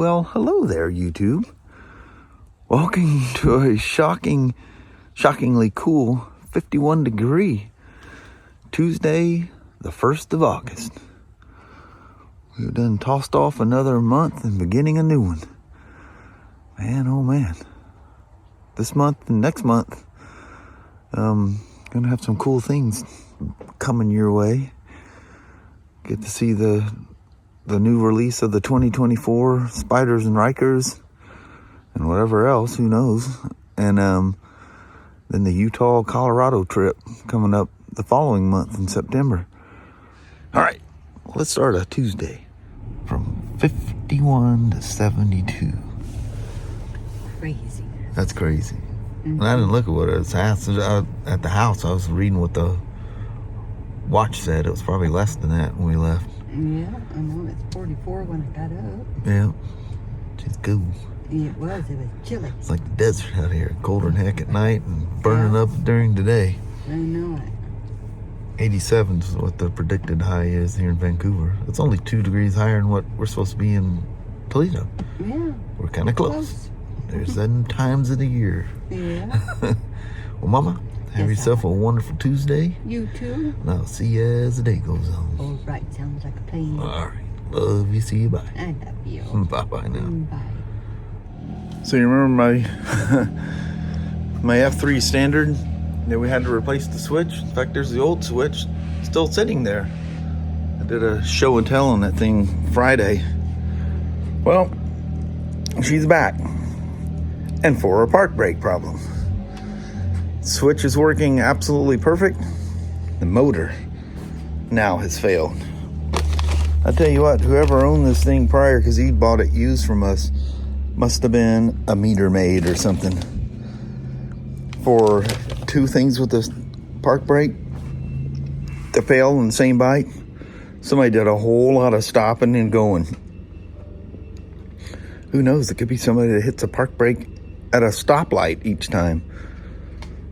Well, hello there, YouTube. Welcome to a shockingly cool 51 degree Tuesday, the 1st of August. We've done tossed off another month and beginning a new one. Man, oh man. This month and next month, gonna have some cool things coming your way. Get to see the new release of the 2024 Spyders and Rikers and whatever else, who knows. And then the Utah, Colorado trip coming up the following month in September. All right, let's start a Tuesday from 51 to 72. Crazy. That's crazy. And I didn't look at what it was at the house. I was reading what the watch said. It was probably less than that when we left. Yeah, I know. It's 44 when I got up. Yeah, she's cool. It was chilly. It's like the desert out here. Colder than heck at night and burning up during the day. I know it. 87 is what the predicted high is here in Vancouver. It's only 2 degrees higher than what we're supposed to be in Toledo. Yeah. We're kind of close. There's them times of the year. Yeah. Well, Mama, have yourself a wonderful Tuesday. You too. And I'll see you as the day goes on. All right. Sounds like a plan. All right. Love you. See you. Bye. I love you. Bye-bye now. Bye. So you remember my F3 standard that we had to replace the switch? In fact, there's the old switch still sitting there. I did a show and tell on that thing Friday. Well, she's back. And for a park brake problem. Switch is working absolutely perfect. The motor now has failed. I tell you what, whoever owned this thing prior, because he bought it used from us, must have been a meter maid or something. For 2 things with this park brake to fail in the same bite, somebody did a whole lot of stopping and going. Who knows? It could be somebody that hits a park brake at a stoplight each time.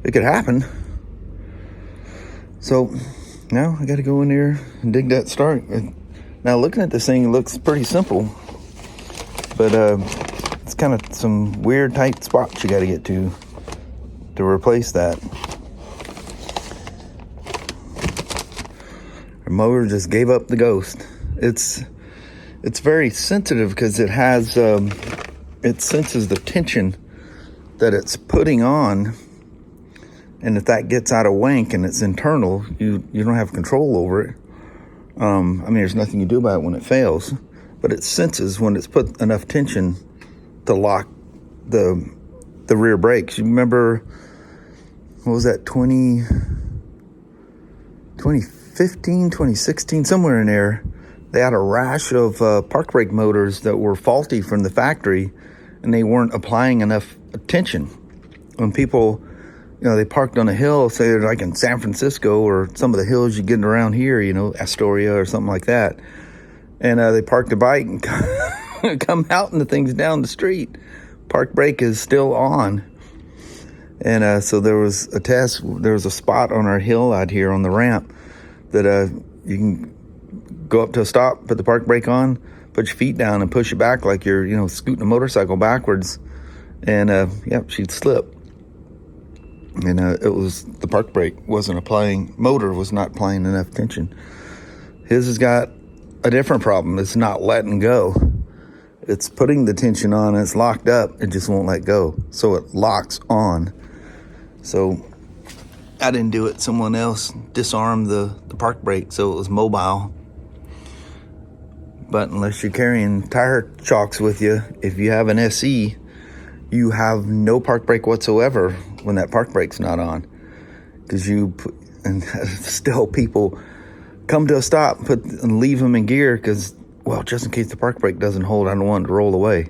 It could happen. So now I got to go in there and dig that start. Now looking at this thing, it looks pretty simple, but it's kind of some weird tight spots you got to get to replace that. The motor just gave up the ghost. It's very sensitive because it has it senses the tension that it's putting on, and if that gets out of whack and it's internal, you don't have control over it. I mean, there's nothing you do about it when it fails, but it senses when it's put enough tension to lock the rear brakes. You remember, what was that, 2015, 2016, somewhere in there, they had a rash of park brake motors that were faulty from the factory, and they weren't applying enough tension. When people, they parked on a hill, say they're like in San Francisco or some of the hills you get around here, Astoria or something like that, and they parked a bike and come out and the thing's down the street. Park brake is still on. And so there was a test. There was a spot on our hill out here on the ramp that you can go up to a stop, put the park brake on, put your feet down and push it back like you're, scooting a motorcycle backwards. And, she'd slip. And it was, the park brake motor was not applying enough tension. His has got a different problem. It's not letting go. It's putting the tension on and it's locked up. It just won't let go. So it locks on. So I didn't do it. Someone else disarmed the park brake so it was mobile. But unless you're carrying tire chocks with you, if you have an SE, you have no park brake whatsoever when that park brake's not on. Because and still people come to a stop and leave them in gear because, well, just in case the park brake doesn't hold, I don't want it to roll away.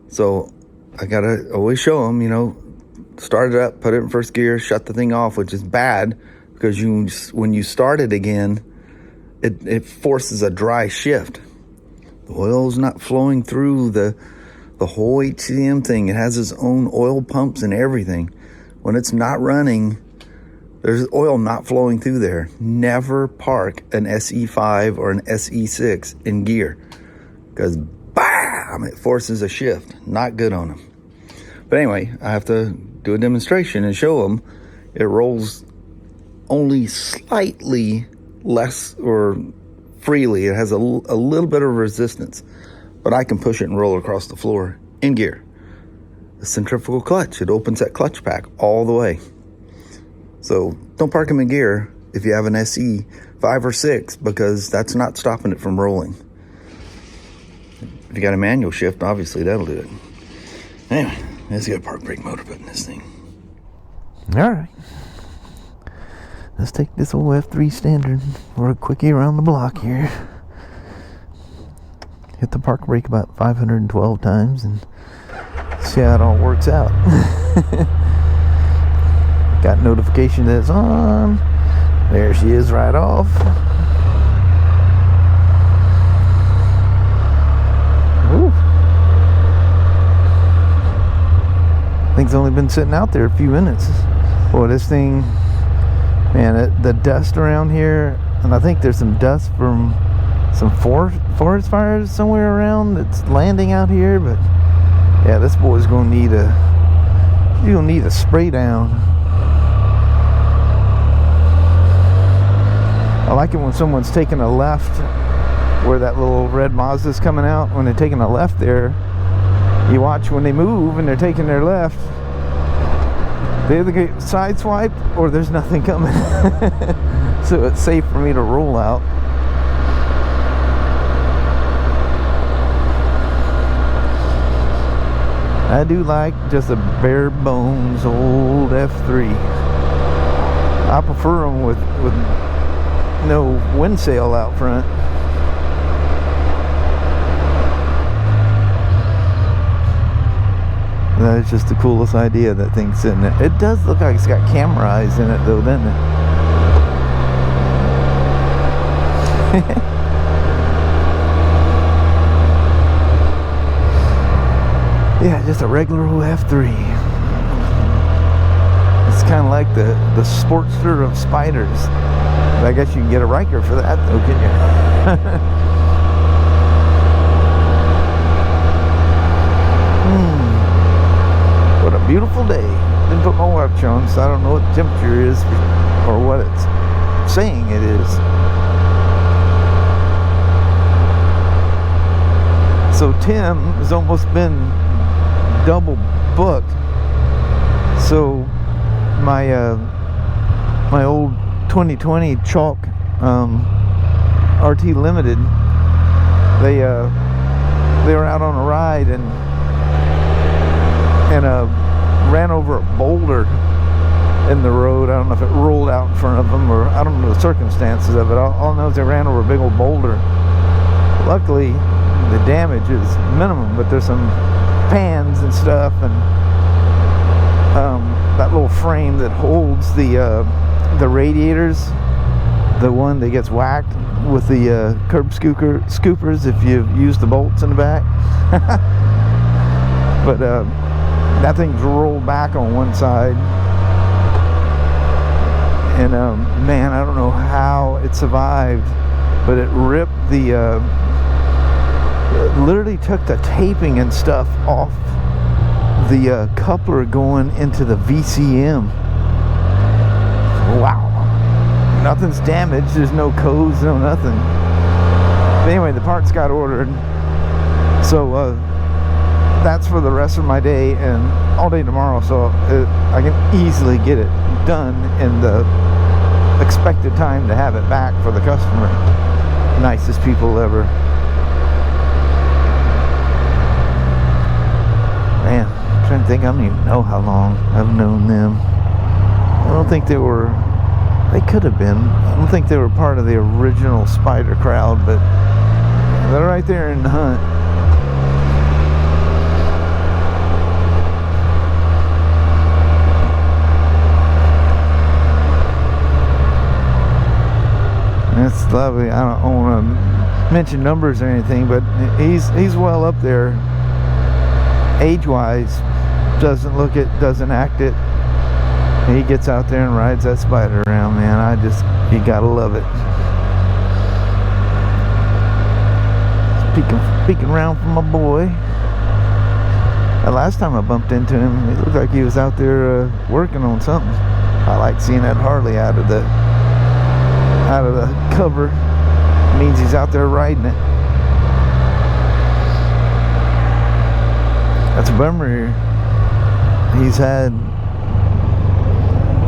So I got to always show them, start it up, put it in first gear, shut the thing off, which is bad because when you start it again, it forces a dry shift. The oil's not flowing through the whole HCM thing. It has its own oil pumps and everything. When it's not running, there's oil not flowing through there. Never park an SE5 or an SE6 in gear because I mean, it forces a shift. Not good on them. But anyway, I have to do a demonstration and show them it rolls only slightly less or freely. It has a little bit of resistance, but I can push it and roll it across the floor in gear. The centrifugal clutch, it opens that clutch pack all the way. So don't park them in gear if you have an SE 5 or 6, because that's not stopping it from rolling. If you got a manual shift, obviously that'll do it. Anyway, let's get a park brake motor put in this thing. All right. Let's take this old F3 standard for a quickie around the block here. Hit the park brake about 512 times and see how it all works out. Got notification that it's on. There she is right off. Woo. Thing's only been sitting out there a few minutes. Boy, this thing, man, the dust around here, and I think there's some dust from some forest fires somewhere around that's landing out here, but yeah, this boy's gonna need a spray down. I like it when someone's taking a left where that little red Mazda's coming out. When they're taking a left there, you watch when they move and they're taking their left, they either get sideswiped or there's nothing coming. So it's safe for me to roll out. I do like just a bare bones old F3. I prefer them with no wind sail out front. That is just the coolest idea, that thing's sitting there. It does look like it's got camera eyes in it though, doesn't it? Yeah, just a regular old F3. It's kind of like the Sportster of Spyders. But I guess you can get a Riker for that though, can you? What a beautiful day. Didn't put my watch on, so I don't know what the temperature is or what it's saying it is. So Tim has almost been double booked. So my old 2020 chalk RT Limited, they were out on a ride and ran over a boulder in the road. I don't know if it rolled out in front of them, or I don't know the circumstances of it. All I know is they ran over a big old boulder. Luckily the damage is minimum, but there's some pans and stuff, and that little frame that holds the radiators, the one that gets whacked with the curb scoopers if you use the bolts in the back. But that thing's rolled back on one side, and man, I don't know how it survived, but it ripped it literally took the taping and stuff off the coupler going into the VCM. Wow. Nothing's damaged. There's no codes, no nothing. But anyway, the parts got ordered. So that's for the rest of my day and all day tomorrow. So I can easily get it done in the expected time to have it back for the customer. Nicest people ever. Man, I'm trying to think. I don't even know how long I've known them. I don't think they could have been. I don't think they were part of the original Spyder crowd, but they're right there in the hunt. That's lovely. I don't want to mention numbers or anything, but he's well up there age-wise. Doesn't look it, doesn't act it. He gets out there and rides that Spyder around, man. You gotta love it. Peeking around for my boy. The last time I bumped into him, it looked like he was out there working on something. I like seeing that Harley out of the cover. It means he's out there riding it. That's a bummer. He's had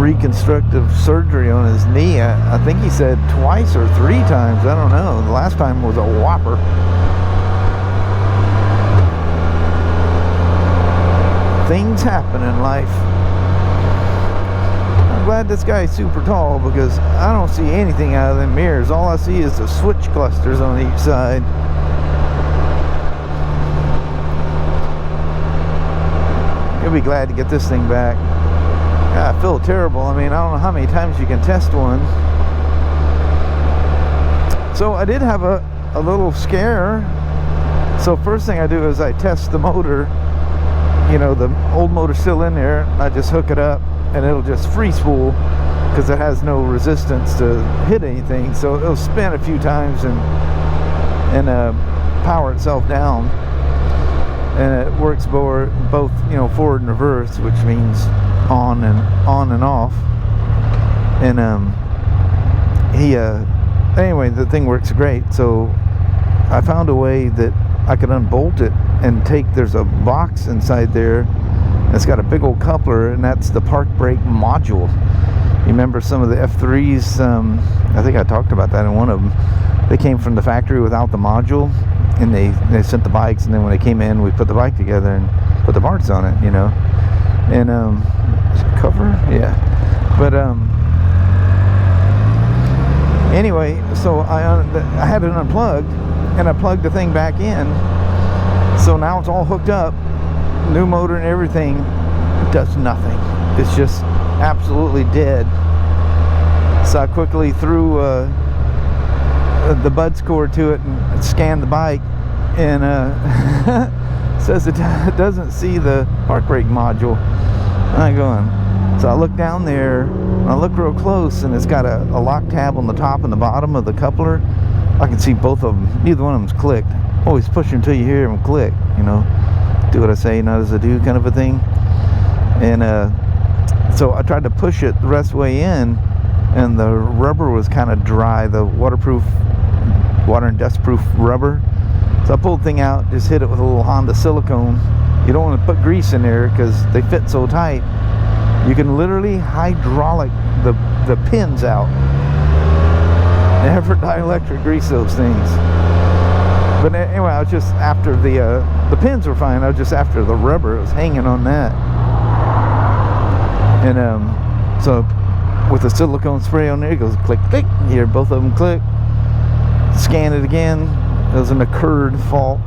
reconstructive surgery on his knee. I think he said twice or 3 times. I don't know. The last time was a whopper. Things happen in life. I'm glad this guy's super tall because I don't see anything out of them mirrors. All I see is the switch clusters on each side. You'll be glad to get this thing back. I feel terrible. I mean, I don't know how many times you can test one. So I did have a little scare. So first thing I do is I test the motor. You know, the old motor's still in there. I just hook it up and it'll just free spool because it has no resistance to hit anything. So it'll spin a few times and power itself down. And it works both, you know, forward and reverse, which means on and off. And anyway, the thing works great. So I found a way that I could unbolt it and there's a box inside there. It's got a big old coupler, and that's the park brake module. You remember some of the F3s? I think I talked about that in one of them. They came from the factory without the module, and they sent the bikes, and then when they came in, we put the bike together and put the parts on it, you know. And is it cover? Yeah. But anyway, so I had it unplugged, and I plugged the thing back in. So now it's all hooked up, new motor and everything. It does nothing. It's just absolutely dead. So I quickly threw the buds cord to it and scanned the bike, and says it doesn't see the park brake module. I'm going. So I look down there, and I look real close, and it's got a lock tab on the top and the bottom of the coupler. I can see both of them. Neither one of them's clicked. Always push until you hear them click, you know. Do what I say, not as I do, kind of a thing. And so I tried to push it the rest of the way in, and the rubber was kind of dry, the water and dust proof rubber. So I pulled the thing out, just hit it with a little Honda silicone. You don't want to put grease in there because they fit so tight. You can literally hydraulic the pins out. Never dielectric grease those things. But anyway, I was just after the pins were fine. I was just after the rubber. It was hanging on that. And so with the silicone spray on there, it goes click, click. You hear both of them click. Scan it again. It was an occurred fault.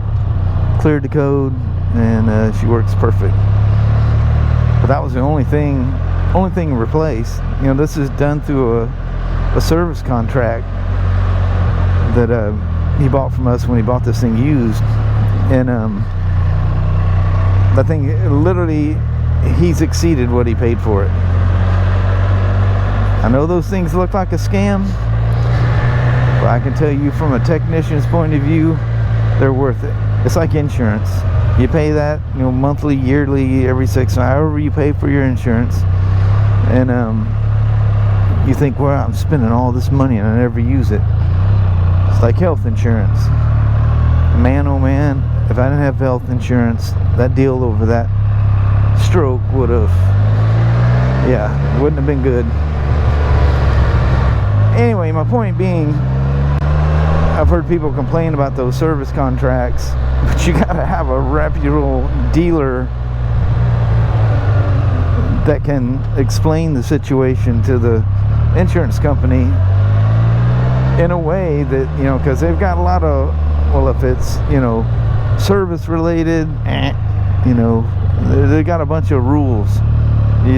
Cleared the code, and she works perfect. But that was the only thing replaced. You know, this is done through a service contract that he bought from us when he bought this thing used. And the thing, literally, he's exceeded what he paid for it. I know those things look like a scam, but I can tell you from a technician's point of view, they're worth it. It's like insurance. You pay that, you know, monthly, yearly, every 6 months, however you pay for your insurance. And you think, well, I'm spending all this money and I never use it. It's like health insurance. Man, oh man, if I didn't have health insurance, that deal over that stroke would have, yeah, wouldn't have been good. Anyway, my point being, I've heard people complain about those service contracts, but you gotta have a reputable dealer that can explain the situation to the insurance company in a way that, you know, because they've got a lot of, well, if it's, you know, service related, you know, they got a bunch of rules. You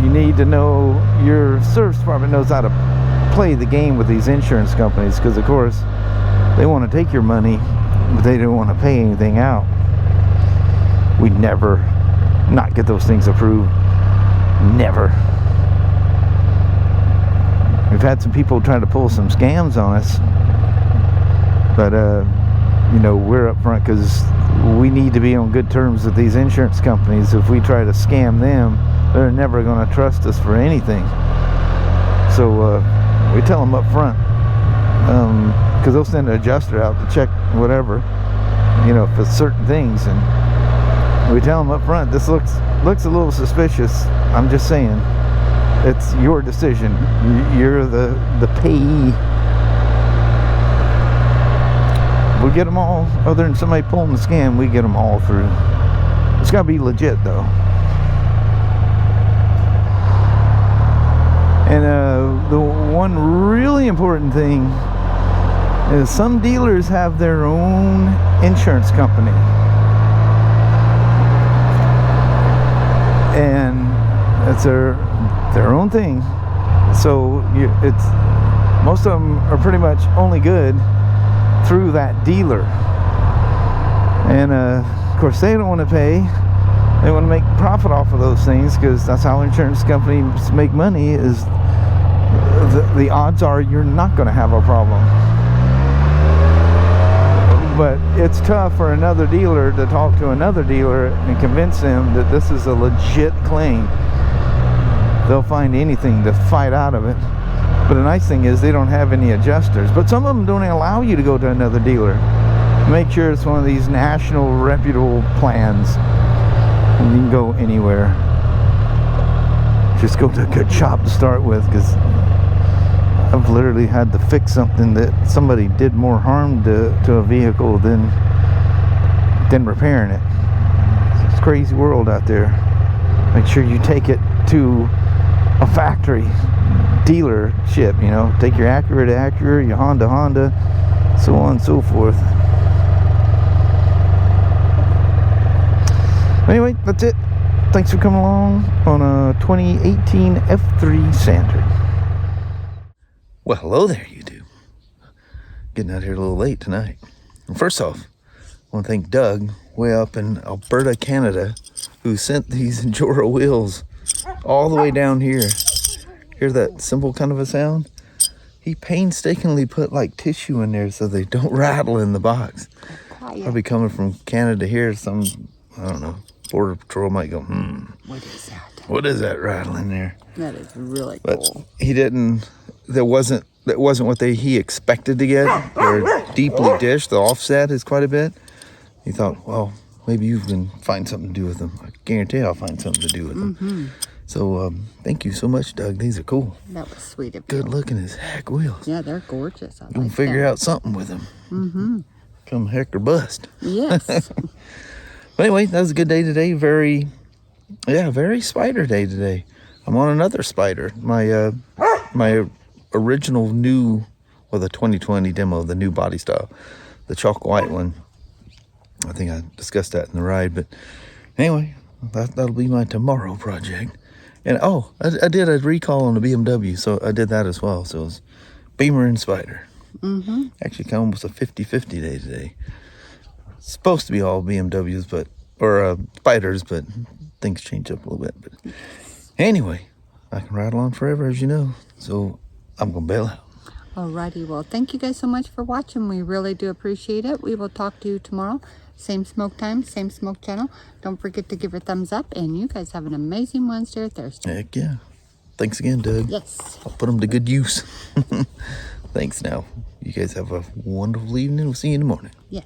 need to know, your service department knows how to play the game with these insurance companies, because of course they want to take your money, but they don't want to pay anything out. We'd never not get those things approved. Never. We've had some people trying to pull some scams on us, but you know, we're up front because we need to be on good terms with these insurance companies. If we try to scam them, they're never going to trust us for anything. So we tell them up front, because they'll send an adjuster out to check whatever, you know, for certain things, and we tell them up front, this looks a little suspicious. I'm just saying, it's your decision. You're the payee. We get them all, other than somebody pulling the scam, we get them all through. It's got to be legit though. And the one really important thing is some dealers have their own insurance company. And it's their own thing. So it's most of them are pretty much only good through that dealer. And of course they don't want to pay. They want to make profit off of those things, because that's how insurance companies make money. Is the odds are you're not going to have a problem. But it's tough for another dealer to talk to another dealer and convince them that this is a legit claim. They'll find anything to fight out of it. But the nice thing is they don't have any adjusters. But some of them don't allow you to go to another dealer. Make sure it's one of these national reputable plans, and you can go anywhere. Just go to a good shop to start with, because I've literally had to fix something that somebody did more harm to a vehicle than repairing it. It's a crazy world out there. Make sure you take it to a factory dealership, you know. Take your Acura to Acura, your Honda Honda, so on and so forth. Anyway, that's it. Thanks for coming along on a 2018 F3 Standard. Well, hello there, YouTube. Getting out here a little late tonight. And first off, I want to thank Doug, way up in Alberta, Canada, who sent these Jora wheels all the way down here. Hear that simple kind of a sound? He painstakingly put like tissue in there so they don't rattle in the box. Probably coming from Canada here, some, I don't know, Border Patrol might go, What is that? what is that rattling there? That is really But cool. he didn't, that wasn't what he expected to get. They're deeply dished. The offset is quite a bit. He thought, well, maybe you can find something to do with them. I guarantee I'll find something to do with them. So thank you so much, Doug. These are cool. That was sweet of you. Good looking as heck wheels. Yeah, they're gorgeous. I Gonna like figure them. out something with them. Come heck or bust. Yes. But anyway, that was a good day today. Very Spyder day today. I'm on another Spyder. My original new, well, the 2020 demo, the new body style, the chalk white one. I think I discussed that in the ride. But anyway, that'll be my tomorrow project. And I did a recall on the BMW, so I did that as well. So it was Beamer and Spyder. Actually, kind of almost a 50-50 day today. It's supposed to be all BMWs, or Spyders, but things change up a little bit. But anyway, I can rattle on forever, as you know. So I'm gonna bail out. Alrighty, well, thank you guys so much for watching. We really do appreciate it. We will talk to you tomorrow. Same smoke time, same smoke channel. Don't forget to give a thumbs up, and you guys have an amazing Wednesday or Thursday. Heck yeah. Thanks again, Doug. Yes. I'll put them to good use. Thanks now. You guys have a wonderful evening. We'll see you in the morning. Yes.